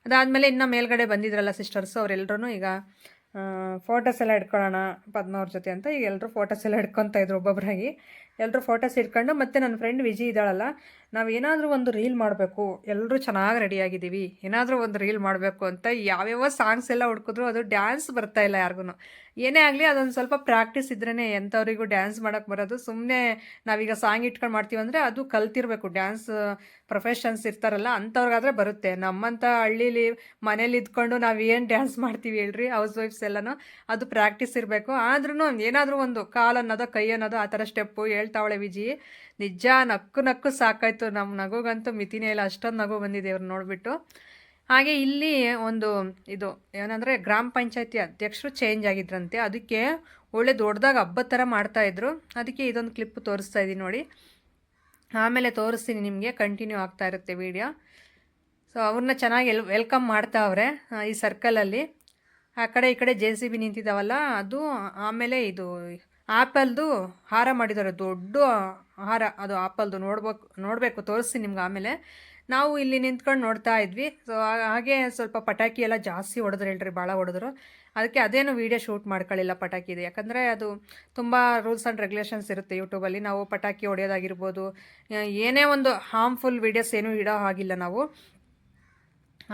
ಅದಾದಮೇಲೆ ಇನ್ನು ಮೇಲ್ಗಡೆ ಬಂದಿದ್ರಲ್ಲ ಸಿಸ್ಟರ್ಸು, ಅವರೆಲ್ಲರೂ ಈಗ ಫೋಟೋಸ್ ಎಲ್ಲ ಇಟ್ಕೊಳ್ಳೋಣ ಪದ್ಮವ್ರ ಜೊತೆ ಅಂತ ಈಗ ಎಲ್ಲರೂ ಫೋಟೋಸ್ ಎಲ್ಲ ಇಟ್ಕೊತಾ ಇದ್ರು ಒಬ್ಬೊಬ್ಬರಾಗಿ. ಎಲ್ಲರೂ ಫೋಟೋಸ್ ಇಟ್ಕೊಂಡು, ಮತ್ತು ನನ್ನ ಫ್ರೆಂಡ್ ವಿಜಿ ಇದ್ದಾಳಲ್ಲ, ನಾವು ಏನಾದರೂ ಒಂದು ರೀಲ್ ಮಾಡಬೇಕು, ಎಲ್ಲರೂ ಚೆನ್ನಾಗಿ ರೆಡಿಯಾಗಿದ್ದೀವಿ, ಏನಾದರೂ ಒಂದು ರೀಲ್ ಮಾಡಬೇಕು ಅಂತ ಯಾವ್ಯಾವ ಸಾಂಗ್ಸ್ ಎಲ್ಲ ಹುಡ್ಕಿದ್ರು ಅದು ಡ್ಯಾನ್ಸ್ ಬರ್ತಾಯಿಲ್ಲ ಯಾರಿಗೂ. ಏನೇ ಆಗಲಿ ಅದೊಂದು ಸ್ವಲ್ಪ ಪ್ರಾಕ್ಟೀಸ್ ಇದ್ರೇ ಎಂಥವ್ರಿಗೂ ಡ್ಯಾನ್ಸ್ ಮಾಡೋಕ್ಕೆ ಬರೋದು. ಸುಮ್ಮನೆ ನಾವೀಗ ಸಾಂಗ್ ಇಟ್ಕೊಂಡು ಮಾಡ್ತೀವಿ ಅಂದರೆ ಅದು ಕಲ್ತಿರಬೇಕು, ಡ್ಯಾನ್ಸ್ ಪ್ರೊಫೆಷನ್ಸ್ ಇರ್ತಾರಲ್ಲ ಅಂಥವ್ರಿಗಾದ್ರೆ ಬರುತ್ತೆ. ನಮ್ಮಂಥ ಹಳ್ಳೀಲಿ ಮನೇಲಿ ಇದ್ಕೊಂಡು ನಾವು ಏನು ಡ್ಯಾನ್ಸ್ ಮಾಡ್ತೀವಿ ಹೇಳ್ರಿ, ಹೌಸ್ ವೈಫ್ಸ್ ಎಲ್ಲನೂ, ಅದು ಪ್ರಾಕ್ಟೀಸ್ ಇರಬೇಕು. ಆದ್ರೂ ಏನಾದರೂ ಒಂದು ಕಾಲು ಅನ್ನೋದು, ಕೈ ಅನ್ನೋದು, ಆ ಥರ ಸ್ಟೆಪ್ಪು ಹೇಳ್ತಾವಳೆ ವಿಜಿ. ನಿಜ ನಕ್ಕು ಸಾಕಾಯಿತು, ನಮ್ಮ ನಗುಗಂತೂ ಮಿತಿನೇ ಇಲ್ಲ, ಅಷ್ಟೊಂದು ನಗು ಬಂದಿದೆ ಇವ್ರು ನೋಡಿಬಿಟ್ಟು. ಹಾಗೆ ಇಲ್ಲಿ ಒಂದು ಇದು ಏನಂದರೆ ಗ್ರಾಮ ಪಂಚಾಯತಿ ಅಧ್ಯಕ್ಷರು ಚೇಂಜ್ ಆಗಿದ್ರಂತೆ, ಅದಕ್ಕೆ ಒಳ್ಳೆ ದೊಡ್ಡದಾಗಿ ಹಬ್ಬದ ಥರ ಮಾಡ್ತಾಯಿದ್ರು. ಅದಕ್ಕೆ ಇದೊಂದು ಕ್ಲಿಪ್ ತೋರಿಸ್ತಾ ಇದ್ದೀನಿ ನೋಡಿ, ಆಮೇಲೆ ತೋರಿಸ್ತೀನಿ ನಿಮಗೆ, ಕಂಟಿನ್ಯೂ ಆಗ್ತಾ ಇರುತ್ತೆ ವಿಡಿಯೋ. ಸೊ ಅವ್ರನ್ನ ಚೆನ್ನಾಗಿ ವೆಲ್ಕಮ್ ಮಾಡ್ತಾವ್ರೆ ಈ ಸರ್ಕಲಲ್ಲಿ. ಆ ಕಡೆ ಈ ಕಡೆ JCB ನಿಂತಿದ್ದಾವಲ್ಲ ಅದು. ಆಮೇಲೆ ಇದು ಆ್ಯಪಲ್ದು ಹಾರ ಮಾಡಿದ್ದಾರೆ, ದೊಡ್ಡ ಹಾರ ಅದು ಆ್ಯಪಲ್ದು. ನೋಡಬೇಕು ತೋರಿಸ್ತೀನಿ ನಿಮ್ಗೆ ಆಮೇಲೆ. ನಾವು ಇಲ್ಲಿ ನಿಂತ್ಕೊಂಡು ನೋಡ್ತಾ ಇದ್ವಿ. ಸೊ ಹಾಗೆ ಸ್ವಲ್ಪ ಪಟಾಕಿ ಎಲ್ಲ ಜಾಸ್ತಿ ಹೊಡೆದ್ರು ಹೇಳ್ರಿ, ಭಾಳ ಹೊಡೆದ್ರು. ಅದಕ್ಕೆ ಅದೇನು ವೀಡಿಯೋ ಶೂಟ್ ಮಾಡ್ಕೊಳ್ಳಿಲ್ಲ ಪಟಾಕಿದು, ಯಾಕಂದರೆ ಅದು ತುಂಬ ರೂಲ್ಸ್ ಆ್ಯಂಡ್ ರೆಗ್ಯುಲೇಷನ್ಸ್ ಇರುತ್ತೆ ಯೂಟ್ಯೂಬಲ್ಲಿ. ನಾವು ಪಟಾಕಿ ಹೊಡೆಯೋದಾಗಿರ್ಬೋದು, ಏನೇ ಒಂದು ಹಾರ್ಮ್ಫುಲ್ ವೀಡಿಯೋಸ್ ಏನೂ ಇಡೋ ಹಾಗಿಲ್ಲ ನಾವು.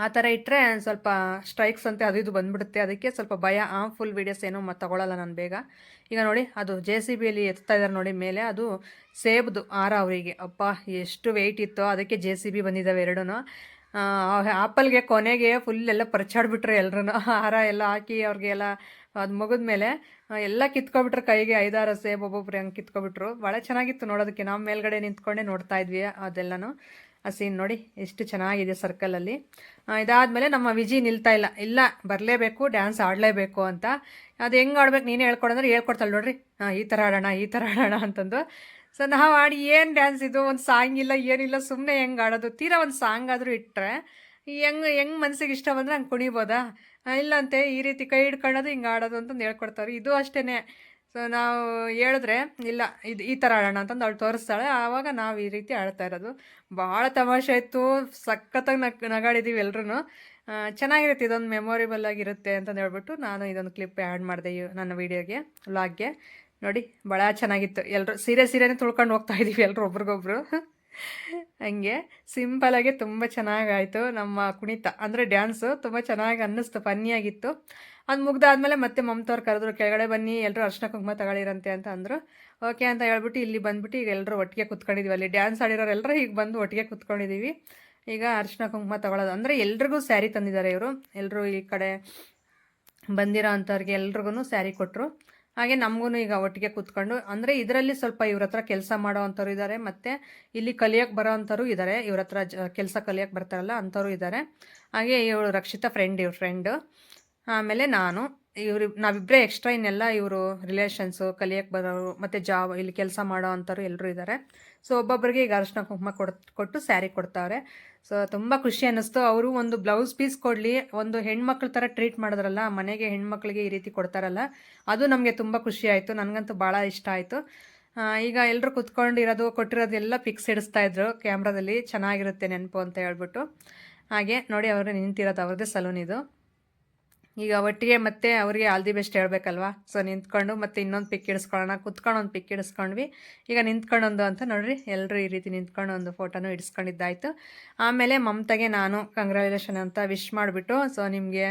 ಆ ಥರ ಇಟ್ಟರೆ ಸ್ವಲ್ಪ ಸ್ಟ್ರೈಕ್ಸ್ ಅಂತೆ ಅದು ಇದು ಬಂದುಬಿಡುತ್ತೆ. ಅದಕ್ಕೆ ಸ್ವಲ್ಪ ಭಯ, ಫುಲ್ ವೀಡಿಯೋಸ್ ಏನೂ ತಗೊಳ್ಳಲ್ಲ ನಾನು ಬೇಗ. ಈಗ ನೋಡಿ ಅದು JCBಯಲ್ಲಿ ಎತ್ತಾ ಇದ್ದಾರೆ ನೋಡಿ ಮೇಲೆ, ಅದು ಸೇಬ್ದು ಹಾರ ಅವರಿಗೆ. ಅಪ್ಪ ಎಷ್ಟು ವೆಯ್ಟ್ ಇತ್ತೋ, ಅದಕ್ಕೆ JCB ಬಂದಿದ್ದಾವೆ ಎರಡೂ. ಆಪಲ್ಗೆ ಕೊನೆಗೆ ಫುಲ್ ಎಲ್ಲ ಪರ್ಚಾಡ್ಬಿಟ್ರೆ ಎಲ್ರೂ, ಹಾರ ಎಲ್ಲ ಹಾಕಿ ಅವ್ರಿಗೆಲ್ಲ ಅದು ಮುಗಿದ ಮೇಲೆ ಎಲ್ಲ ಕಿತ್ಕೊಬಿಟ್ರು ಕೈಗೆ, 5-6 ಸೇಬ್ ಒಬ್ಬೊಬ್ರು ಹಂಗೆ ಕಿತ್ಕೊಬಿಟ್ರು. ಭಾಳ ಚೆನ್ನಾಗಿತ್ತು ನೋಡೋದಕ್ಕೆ. ನಾವು ಮೇಲ್ಗಡೆ ನಿಂತ್ಕೊಂಡೇ ನೋಡ್ತಾ ಇದ್ವಿ ಅದೆಲ್ಲನೂ. ಆ ಸೀನ್ ನೋಡಿ ಎಷ್ಟು ಚೆನ್ನಾಗಿದೆ ಸರ್ಕಲಲ್ಲಿ. ಇದಾದಮೇಲೆ ನಮ್ಮ ವಿಜಿ ನಿಲ್ತಾ ಇಲ್ಲ ಬರಲೇಬೇಕು, ಡ್ಯಾನ್ಸ್ ಆಡಲೇಬೇಕು ಅಂತ. ಅದು ಹೆಂಗೆ ಆಡ್ಬೇಕು ನೀನೇ ಹೇಳ್ಕೊಡಂದ್ರೆ ಹೇಳ್ಕೊಡ್ತಾಳೆ ನೋಡ್ರಿ, ಈ ಥರ ಆಡೋಣ ಅಂತಂದು. ಸೊ ನಾವು ಆಡಿ ಏನು ಡ್ಯಾನ್ಸ್ ಇದು, ಒಂದು ಸಾಂಗ್ ಇಲ್ಲ ಏನಿಲ್ಲ, ಸುಮ್ಮನೆ ಹೆಂಗೆ ಆಡೋದು, ತೀರಾ ಒಂದು ಸಾಂಗ್ ಆದರೂ ಇಟ್ಟರೆ ಹೆಂಗೆ ಮನಸ್ಸಿಗೆ ಇಷ್ಟ ಬಂದರೆ ಹಂಗೆ ಕುಣಿಬೋದಾ, ಇಲ್ಲಂತೆ ಈ ರೀತಿ ಕೈ ಹಿಡ್ಕೊಳ್ಳೋದು ಹಿಂಗೆ ಆಡೋದು ಅಂತಂದು ಹೇಳ್ಕೊಡ್ತಾರೆ. ಇದು ಅಷ್ಟೇ. ಸೊ ನಾವು ಹೇಳಿದ್ರೆ ಇಲ್ಲ ಇದು ಈ ಥರ ಆಡೋಣ ಅಂತಂದು ಅವಳು ತೋರಿಸ್ತಾಳೆ, ಆವಾಗ ನಾವು ಈ ರೀತಿ ಆಡ್ತಾ ಇರೋದು. ಭಾಳ ತಮಾಷೆ ಇತ್ತು, ಸಖತ್ತಾಗಿ ನಗಾಡಿದ್ದೀವಿ ಎಲ್ಲರೂ. ಚೆನ್ನಾಗಿರುತ್ತೆ, ಇದೊಂದು ಮೆಮೊರೇಬಲ್ ಆಗಿರುತ್ತೆ ಅಂತಂದು ಹೇಳ್ಬಿಟ್ಟು ನಾನು ಇದೊಂದು ಕ್ಲಿಪ್ ಆ್ಯಡ್ ಮಾಡಿದೆ ನನ್ನ ವೀಡಿಯೋಗೆ, ವ್ಲಾಗ್ಗೆ. ನೋಡಿ ಭಾಳ ಚೆನ್ನಾಗಿತ್ತು. ಎಲ್ಲರೂ ಸೀರೆನೇ ತುಳ್ಕೊಂಡು ಹೋಗ್ತಾ ಇದ್ದೀವಿ ಎಲ್ಲರೂ ಒಬ್ರಿಗೊಬ್ರು. ಹಂಗೆ ಸಿಂಪಲಾಗಿ ತುಂಬ ಚೆನ್ನಾಗಾಯಿತು ನಮ್ಮ ಕುಣಿತ, ಅಂದರೆ ಡ್ಯಾನ್ಸು ತುಂಬ ಚೆನ್ನಾಗಿ ಅನ್ನಿಸ್ತು, ಫನ್ನಿಯಾಗಿತ್ತು. ಅದು ಮುಗ್ದಾದ್ಮೇಲೆ ಮತ್ತೆ ಮಮತವ್ರು ಕರೆದ್ರು, ಕೆಳಗಡೆ ಬನ್ನಿ ಎಲ್ಲರೂ ಅರ್ಶಿನ ಕುಂಕುಮ ತಗೊಳ್ಳಿರಂತೆ ಅಂತ ಅಂದರು. ಓಕೆ ಅಂತ ಹೇಳ್ಬಿಟ್ಟು ಇಲ್ಲಿ ಬಂದುಬಿಟ್ಟು ಈಗ ಎಲ್ಲರೂ ಒಟ್ಟಿಗೆ ಕುತ್ಕೊಂಡಿದ್ದೀವಿ. ಅಲ್ಲಿ ಡ್ಯಾನ್ಸ್ ಆಡಿರೋರೆಲ್ಲರೂ ಈಗ ಬಂದು ಒಟ್ಟಿಗೆ ಕುತ್ಕೊಂಡಿದ್ದೀವಿ. ಈಗ ಅರ್ಶಿನ ಕುಂಕುಮ ತಗೊಳ್ಳೋದು, ಅಂದರೆ ಎಲ್ರಿಗೂ ಸ್ಯಾರಿ ತಂದಿದ್ದಾರೆ ಇವರು. ಎಲ್ಲರೂ ಈ ಕಡೆ ಬಂದಿರೋ ಅಂಥವ್ರಿಗೆ ಎಲ್ರಿಗೂ ಸ್ಯಾರಿ ಕೊಟ್ಟರು. ಹಾಗೆ ನಮಗೂ ಈಗ ಒಟ್ಟಿಗೆ ಕೂತ್ಕೊಂಡು, ಅಂದರೆ ಇದರಲ್ಲಿ ಸ್ವಲ್ಪ ಇವ್ರ ಹತ್ರ ಕೆಲಸ ಮಾಡೋ ಅಂಥವ್ರು ಇದ್ದಾರೆ, ಮತ್ತು ಇಲ್ಲಿ ಕಲಿಯೋಕ್ಕೆ ಬರೋ ಅಂಥವ್ರು ಇದ್ದಾರೆ. ಇವ್ರ ಹತ್ರ ಕೆಲಸ ಕಲಿಯೋಕ್ಕೆ ಬರ್ತಾರಲ್ಲ ಅಂಥವ್ರು ಇದ್ದಾರೆ. ಹಾಗೆ ಇವಳು ರಕ್ಷಿತಾ ಇವ್ರ ಫ್ರೆಂಡು. ಆಮೇಲೆ ನಾನು, ನಾವಿಬ್ಬರೇ ಎಕ್ಸ್ಟ್ರಾ, ಇನ್ನೆಲ್ಲ ಇವರು ರಿಲೇಷನ್ಸು, ಕಲಿಯೋಕ್ಕೆ ಬರೋರು, ಮತ್ತು ಇಲ್ಲಿ ಕೆಲಸ ಮಾಡೋ ಅಂಥವ್ರು ಎಲ್ಲರೂ ಇದ್ದಾರೆ. ಸೊ ಒಬ್ಬೊಬ್ಬರಿಗೆ ಈಗ ಅರಿಶಿನ ಕುಂಕುಮ ಕೊಟ್ಟು ಸ್ಯಾರಿ ಕೊಡ್ತಾವ್ರೆ. ಸೊ ತುಂಬ ಖುಷಿ ಅನ್ನಿಸ್ತು. ಅವರು ಒಂದು ಬ್ಲೌಸ್ ಪೀಸ್ ಕೊಡಲಿ, ಒಂದು ಹೆಣ್ಮಕ್ಳ ಥರ ಟ್ರೀಟ್ ಮಾಡಿದ್ರಲ್ಲ, ಮನೆಗೆ ಹೆಣ್ಮಕ್ಳಿಗೆ ಈ ರೀತಿ ಕೊಡ್ತಾರಲ್ಲ, ಅದು ನಮಗೆ ತುಂಬ ಖುಷಿ ಆಯಿತು. ನನಗಂತೂ ಭಾಳ ಇಷ್ಟ ಆಯಿತು. ಈಗ ಎಲ್ಲರೂ ಕುತ್ಕೊಂಡಿರೋದು ಕೊಟ್ಟಿರೋದೆಲ್ಲ ಪಿಕ್ಸ್ ಇಡಿಸ್ತಾಯಿದ್ರು ಕ್ಯಾಮ್ರಾದಲ್ಲಿ, ಚೆನ್ನಾಗಿರುತ್ತೆ ನೆನಪು ಅಂತ ಹೇಳ್ಬಿಟ್ಟು. ಹಾಗೆ ನೋಡಿ ಅವರು ನಿಂತಿರೋದು ಅವ್ರದ್ದೇ ಸಲೂನ್ ಇದು. ಈಗ ಒಟ್ಟಿಗೆ ಮತ್ತೆ ಅವರಿಗೆ ಆಲ್ ದಿ ಬೆಸ್ಟ್ ಹೇಳ್ಬೇಕಲ್ವಾ. ಸೊ ನಿಂತ್ಕೊಂಡು ಮತ್ತೆ ಇನ್ನೊಂದು ಪಿಕ್ ಇಡಿಸ್ಕೊಳ್ಳೋಣ, ಕುತ್ಕೊಂಡು ಒಂದು ಪಿಕ್ ಇಡಿಸ್ಕೊಂಡ್ವಿ. ಈಗ ನಿಂತ್ಕೊಂಡೊಂದು ಅಂತ ನೋಡ್ರಿ, ಎಲ್ಲರೂ ಈ ರೀತಿ ನಿಂತ್ಕೊಂಡು ಒಂದು ಫೋಟೋನು ಇಡಿಸ್ಕೊಂಡಿದ್ದಾಯಿತು. ಆಮೇಲೆ ಮಮತಾಗೆ ನಾನು ಕಂಗ್ರ್ಯಾಚುಲೇಷನ್ ಅಂತ ವಿಶ್ ಮಾಡಿಬಿಟ್ಟು, ಸೊ ನಿಮಗೆ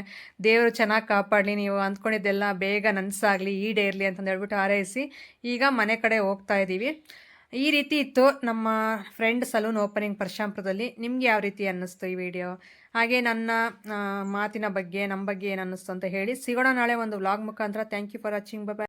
ದೇವರು ಚೆನ್ನಾಗಿ ಕಾಪಾಡಲಿ, ನೀವು ಅಂದ್ಕೊಂಡಿದ್ದೆಲ್ಲ ಬೇಗ ನನಸಾಗಲಿ, ಈಡೇರಲಿ ಅಂತಂದು ಹೇಳ್ಬಿಟ್ಟು ಹಾರೈಸಿ ಈಗ ಮನೆ ಕಡೆ ಹೋಗ್ತಾ ಇದ್ದೀವಿ. ಈ ರೀತಿ ಇತ್ತು ನಮ್ಮ ಫ್ರೆಂಡ್ ಸಲೂನ್ ಓಪನಿಂಗ್ ಪರಶಾಂಪುರದಲ್ಲಿ. ನಿಮ್ಗೆ ಯಾವ ರೀತಿ ಅನ್ನಿಸ್ತು ಈ ವಿಡಿಯೋ? ಹಾಗೆ ನನ್ನ ಮಾತಿನ ಬಗ್ಗೆ, ನಮ್ಮ ಬಗ್ಗೆ ಏನು ಅನ್ನಿಸ್ತು ಅಂತ ಹೇಳಿ. ಸಿಗೋಣ ನಾಳೆ ಒಂದು ವ್ಲಾಗ್ ಮುಖಾಂತರ. Thank you for watching. Bye.